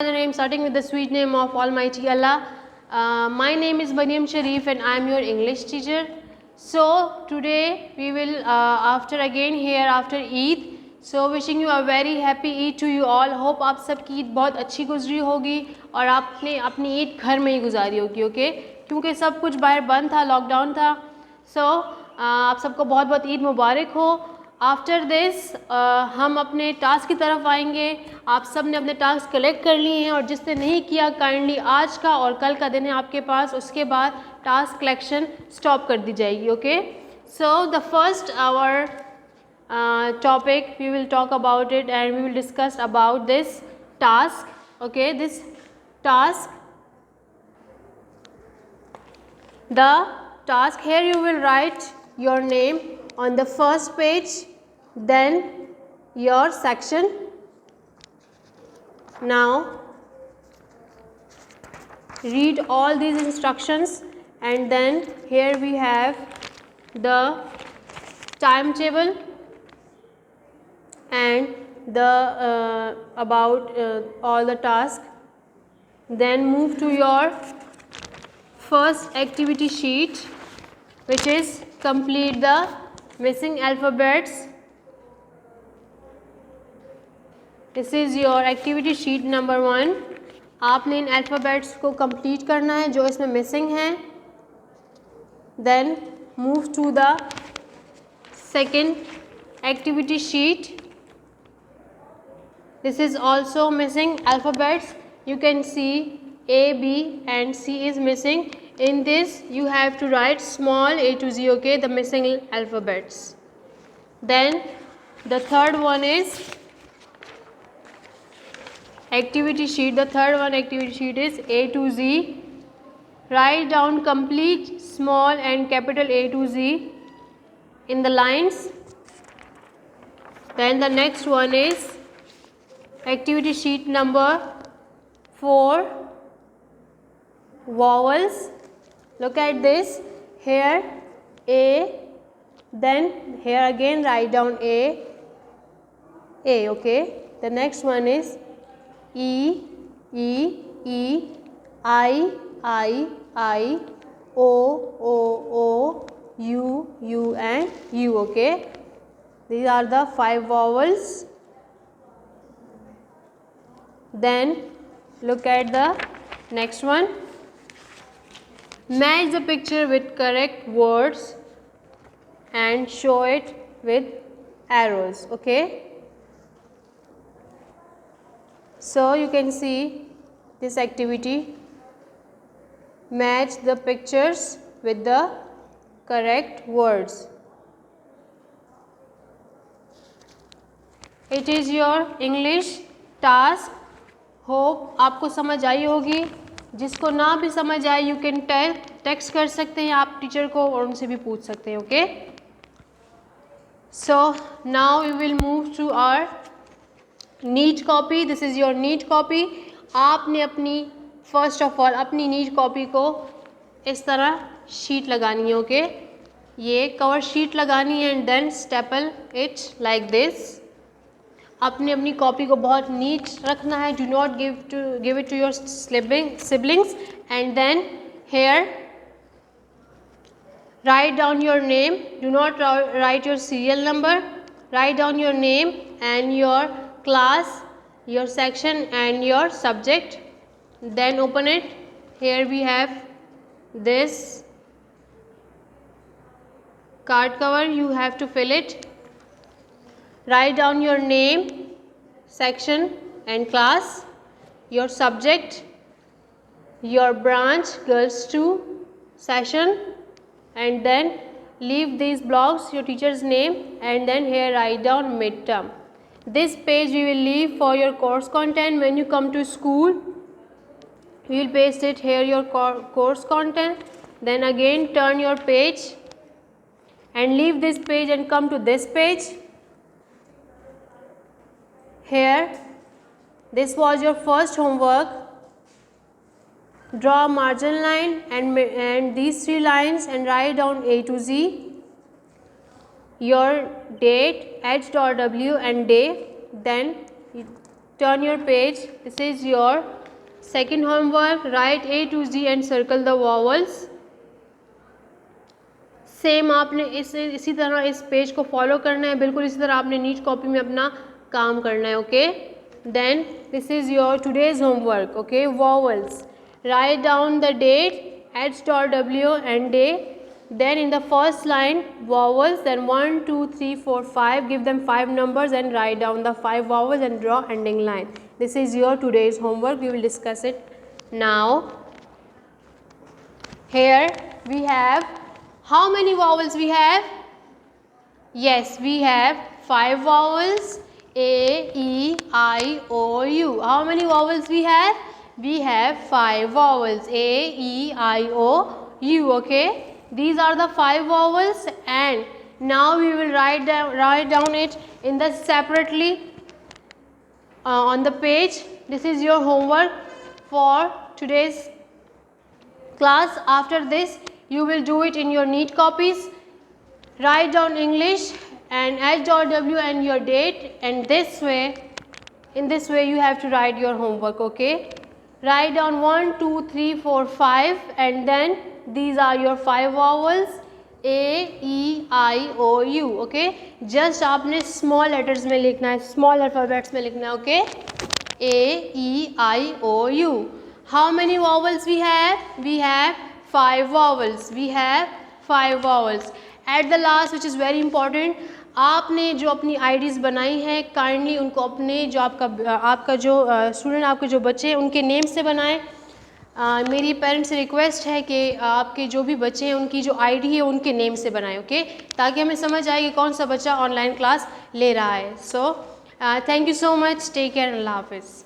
The name starting with the sweet name of Almighty Allah. My name is Mariam Sharif and I am your English teacher. So today we will after Eid. So wishing you a very happy Eid to you all. Hope आप सबकी ईद बहुत अच्छी गुजरी होगी और आपने अपनी ईद घर में ही गुजारी होगी, ओके? क्योंकि सब कुछ बाहर बंद था, लॉकडाउन था. सो आप सबको बहुत बहुत ईद मुबारक हो. आफ्टर दिस हम अपने टास्क की तरफ आएंगे. आप सब ने अपने टास्क कलेक्ट कर लिए हैं और जिसने नहीं किया काइंडली आज का और कल का दिन है आपके पास, उसके बाद टास्क कलेक्शन स्टॉप कर दी जाएगी, okay? So the first hour topic we will talk about it and we will discuss about this task, okay? This task, the task here you will write your name on the first page, then your section. Now read all these instructions and then here we have the timetable and the about all the tasks. Then move to your first activity sheet, which is complete the missing alphabets. This is your activity sheet number 1. आपने इन alphabets को complete करना है जो इसमें missing हैं. Then move to the second activity sheet. This is also missing alphabets. You can see A, B and C is missing. In this you have to write small a to z, okay, the missing alphabets. Then the third one is activity sheet. The third one activity sheet is A to Z. Write down complete small and capital A to Z in the lines. Then the next one is activity sheet number 4, vowels. Look at this, here A, then here again write down A, okay. The next one is E, I, O, U and U, okay. These are the 5 vowels. Then look at the next one. Match the picture with correct words and show it with arrows, okay? So you can see this activity. Match the pictures with the correct words. It is your English task. Hope आपको समझ आई होगी. जिसको ना भी समझ आए you can text कर सकते हैं आप टीचर को और उनसे भी पूछ सकते हैं, okay? So now we will move to our neat copy. This is your neat copy. आपने अपनी फर्स्ट ऑफ ऑल अपनी नीट कॉपी को इस तरह शीट लगानी है, ओके? ये कवर शीट लगानी है and then staple it like this. अपनी अपनी कॉपी को बहुत नीट रखना है. Do not give it to your siblings. And then here write down your name. Do not write your serial number. Write down your name and your class, your section and your subject. Then open it. Here we have this card cover. You have to fill it. Write down your name, section and class, your subject, your branch, girls 2 session, and then leave these blocks, your teacher's name, and then here write down midterm. This page we will leave for your course content. When you come to school, we will paste it here, your course content. Then again turn your page and leave this page and come to this page. Here, this was your first homework. Draw a margin line and these 3 lines and write down A to Z. Your date, H.W and day. Then turn your page. This is your second homework. Write A to Z and circle the vowels. Same आपने इसी तरह इस page को follow करना है, बिल्कुल इसी तरह आपने नीट कॉपी में अपना काम करना है. Okay, then this is your today's homework. Okay, vowels. Write down the date, H.W and day. Then in the first line vowels, then 1 2 3 4 5, give them 5 numbers and write down the 5 vowels and draw ending line. This is your today's homework. We will discuss it now. Here we have, how many vowels we have? Yes, we have 5 vowels, A, E, I, O, U. How many vowels we have? We have 5 vowels, A, E, I, O, U. Okay, these are the 5 vowels, and now we will write down it in the separately on the page. This is your homework for today's class. After this you will do it in your neat copies. Write down English and H.W and your date, and in this way you have to write your homework. Okay, write down 1 2 3 4 5, and then these are your 5 vowels, A, E, I, O, U. Okay, just आपने small letters में लिखना है, small alphabets में लिखना है. Okay, A, E, I, O, U. How many vowels we have? We have 5 vowels. We have 5 vowels. At the last, which is very important, आपने जो अपनी IDs बनाई हैं काइंडली उनको अपने जो आपका जो स्टूडेंट, आपके जो बच्चे हैं उनके नेम से बनाएं. मेरी पेरेंट्स से रिक्वेस्ट है कि आपके जो भी बच्चे हैं उनकी जो ID है उनके नेम से बनाएं. ओके, ताकि हमें समझ आए कि कौन सा बच्चा ऑनलाइन क्लास ले रहा है. So thank you so much. Take care. अल्लाह हाफिज़.